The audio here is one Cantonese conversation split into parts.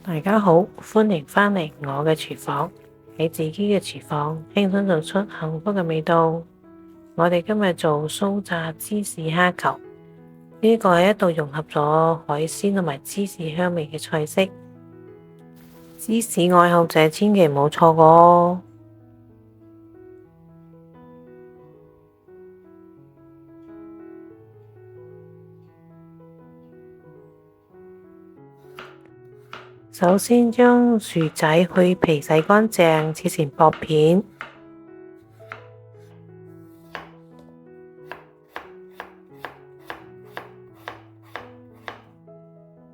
大家好，歡迎返嚟我嘅廚房，喺自己嘅廚房輕鬆做出幸福嘅味道。我哋今日做酥炸芝士蝦球，呢個係一道融合咗海鮮同埋芝士香味嘅菜式，芝士愛好者千祈唔好錯過哦。首先將薯仔去皮洗乾淨，切成薄片。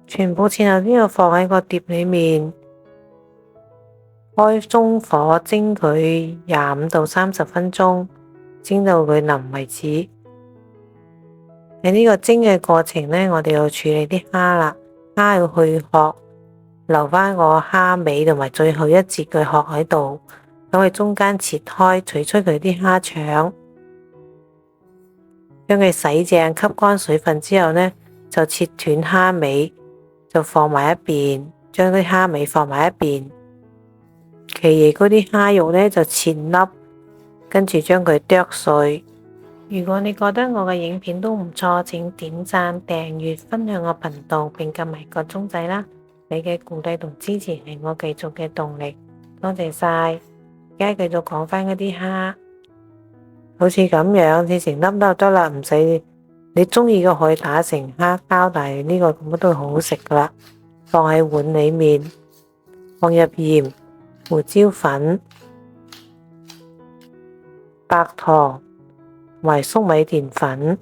全部切後都要放喺個碟裏面，開中火蒸佢25到30分鐘，蒸到佢腍為止。喺呢個蒸嘅過程呢，我哋要處理啲蝦啦，蝦要去殼，留返個蝦尾同埋最後一節嘅殼喺度，咁佢中間切開，取出佢啲蝦腸，將佢洗淨吸乾水分之後呢，就切斷蝦尾，就放埋一邊，將啲蝦尾放埋一邊，其餘嗰啲蝦肉呢，就切粒，跟住將佢剁碎。如果你覺得我嘅影片都唔錯，請點讚、訂閱、分享我頻道並撳埋個鐘仔啦！你嘅鼓勵同支持係我繼續嘅動力，多謝晒。而家繼續講返嗰啲蝦，好似咁樣切成粒粒得啦，唔使你中意嘅可以打成蝦膠，但係呢個咁都好好食噶啦。放喺碗裏面，放入鹽、胡椒粉、白糖同埋粟米澱粉。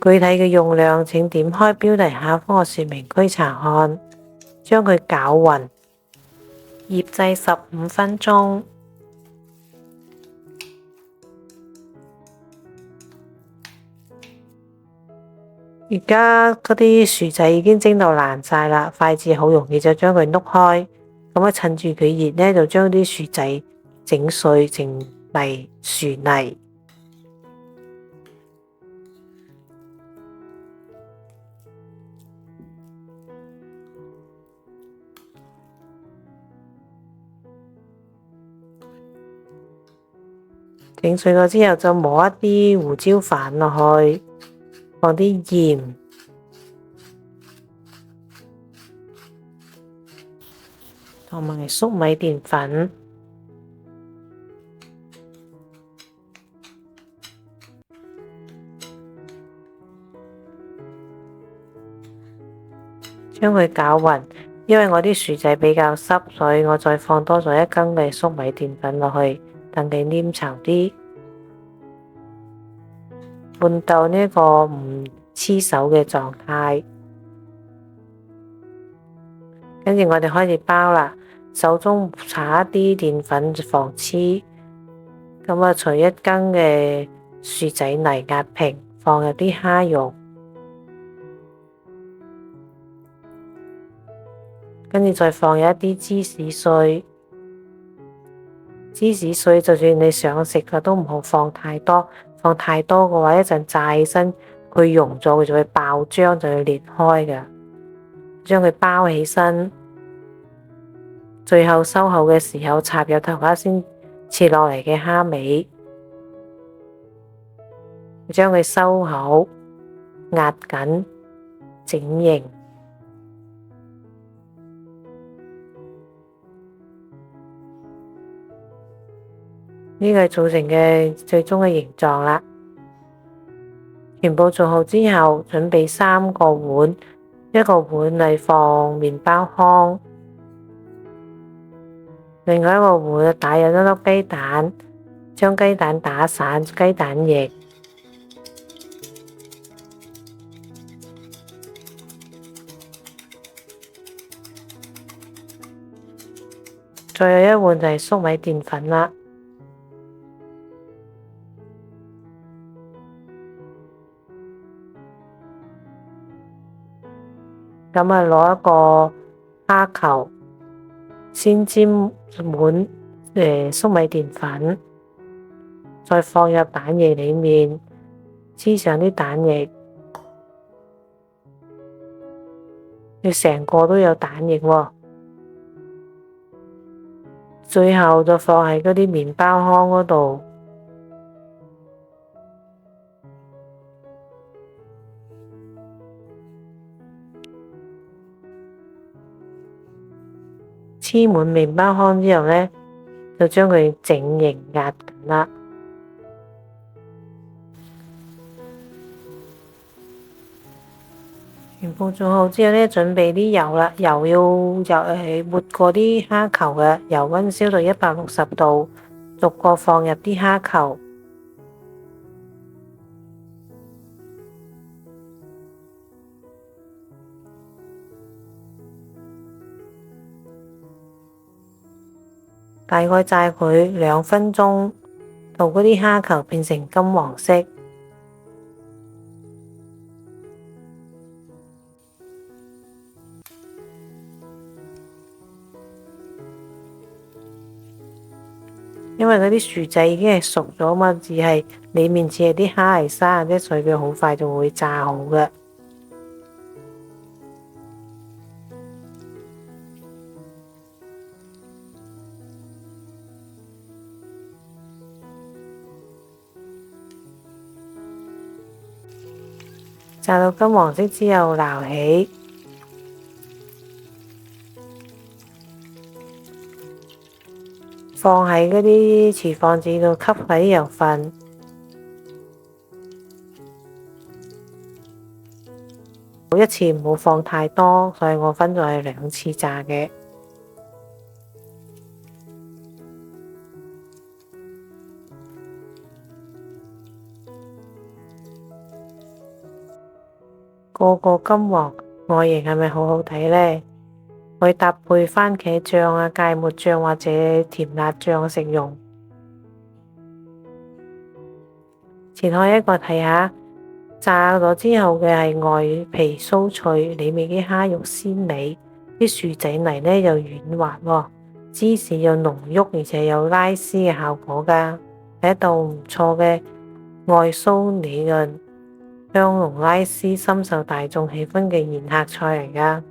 具體嘅用量請點開標題下方嘅說明區查看。將佢攪勻，醃製15分鐘。而家嗰啲薯仔已經蒸到爛晒啦，筷子好容易就將佢碌開。咁趁住佢熱呢，就將啲薯仔整碎成薯泥。整碎咗之後，就磨一啲胡椒粉落去，放啲鹽，同埋粟米澱粉，將佢攪勻。因為我啲薯仔比較濕，所以我再放多咗1羹嘅粟米澱粉落去，等佢黏稠啲，拌到呢個唔黐手嘅狀態。跟住我哋開始包啦，手中搽一啲澱粉防黐。咁啊，除1羹嘅薯仔泥壓平，放入啲蝦肉，跟住再放入一啲芝士碎。芝士碎就算你想食嘅都唔好放太多，放太多嘅話一陣炸起身，佢溶咗佢就會爆漿，就會裂開㗎。將佢包起身，最後收口嘅時候插入頭啱先切落嚟嘅蝦尾，將佢收口，壓緊，整形。呢個係做成嘅最終嘅形狀啦。全部做好之後，準備3個碗，一個碗嚟放麵包糠，另外一個碗打入1粒雞蛋，將雞蛋打散雞蛋液，再有一碗就係粟米澱粉啦。咁啊，攞一個蝦球，先沾滿粟米澱粉，再放入蛋液裏面，黐上啲蛋液，要成個都有蛋液喎。最後就放喺嗰啲麵包糠嗰度，黐滿麵包糠之後呢，就將佢整形壓緊啦。全部做好之後呢，準備啲油啦，油要抹過啲蝦球嘅，油溫燒到160度，逐個放入啲蝦球。大概炸佢2分鐘，到嗰啲蝦球變成金黃色。因為嗰啲薯仔已經係熟咗嘛，只係裏面只係啲蝦係生嘅啫，所以佢好快就會炸好嘅。炸到金黃色之後撈起，放喺嗰啲廚房紙度吸下啲油分。一次唔好放太多，所以我分咗係2次炸嘅。個金黃，外形係咪好好睇呢？可以搭配番茄醬啊、芥末醬或者甜辣醬食用。切開一個睇下，炸咗之後嘅係外皮酥脆，裡面啲蝦肉鮮美，啲薯仔泥呢又軟滑喎，芝士又濃郁，而且有拉絲嘅效果㗎，係一道唔錯嘅外酥裡嫩、香濃拉絲、深受大眾喜歡嘅宴客菜嚟㗎。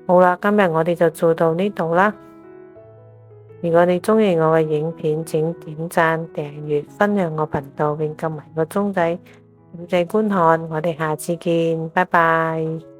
好啦，今日我哋就做到呢度啦。如果你鍾意我嘅影片，請點讚、訂閱、分享我頻道並撳埋個鐘仔，點擊觀看。我哋下次見，拜拜。